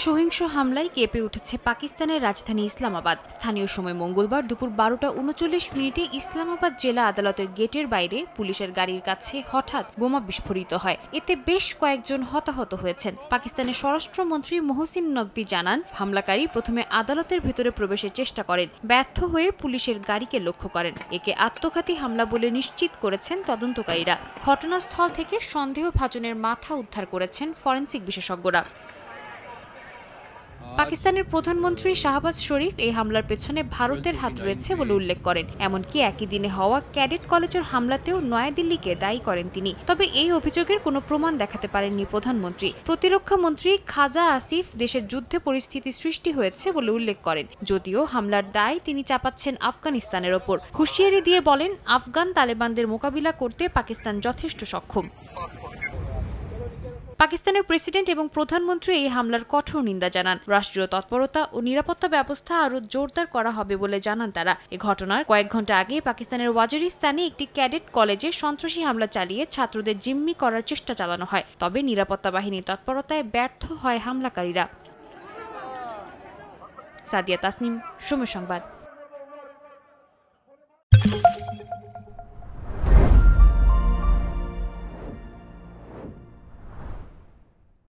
সহিংস হামলায় কেঁপে উঠেছে পাকিস্তানের রাজধানী ইসলামাবাদ। স্থানীয় সময় মঙ্গলবার দুপুর 12:39 ইসলামাবাদ জেলা আদালতের গেটের বাইরে পুলিশের গাড়ির কাছে হঠাৎ বোমা বিস্ফোরিত হয়। এতে বেশ কয়েকজন হতাহত হয়েছেন। পাকিস্তানের স্বরাষ্ট্রমন্ত্রী মোহসিন নকভি জানান, হামলাকারী প্রথমে আদালতের ভেতরে প্রবেশের চেষ্টা করেন, ব্যর্থ হয়ে পুলিশের গাড়িকে লক্ষ্য করেন। একে আত্মঘাতী হামলা বলে নিশ্চিত করেছেন তদন্তকারীরা। ঘটনাস্থল থেকে সন্দেহভাজনের মাথা উদ্ধার করেছেন ফরেনসিক বিশেষজ্ঞরা। পাকিস্তানের প্রধানমন্ত্রী শাহবাজ শরীফ এই হামলার পেছনে ভারতের হাত রয়েছে বলে উল্লেখ করেন। এমনকি একই দিনে হওয়া ক্যাডেট কলেজের হামলাতেও নয়াদিল্লিকে দায়ী করেন তিনি। তবে এই অভিযোগের কোনো প্রমাণ দেখাতে পারেননি প্রধানমন্ত্রী। প্রতিরক্ষা মন্ত্রী খাজা আসিফ দেশের যুদ্ধে পরিস্থিতি সৃষ্টি হয়েছে বলে উল্লেখ করেন, যদিও হামলার দায় তিনি চাপাচ্ছেন আফগানিস্তানের ওপর। হুঁশিয়ারি দিয়ে বলেন, আফগান তালেবানদের মোকাবিলা করতে পাকিস্তান যথেষ্ট সক্ষম। পাকিস্তানের প্রেসিডেন্ট এবং প্রধানমন্ত্রী এই হামলার কঠোর নিন্দা জানান। রাষ্ট্রীয় তৎপরতা ও নিরাপত্তা ব্যবস্থা আরও জোরদার করা হবে বলে জানান তারা। এ ঘটনার কয়েক ঘন্টা আগে পাকিস্তানের ওয়াজিরিস্তানে একটি ক্যাডেট কলেজে সন্ত্রাসী হামলা চালিয়ে ছাত্রদের জিম্মি করার চেষ্টা চালানো হয়। তবে নিরাপত্তা বাহিনীর তৎপরতায় ব্যর্থ হয় হামলাকারীরা। সাদিয়া তাসনিম, সময় সংবাদ।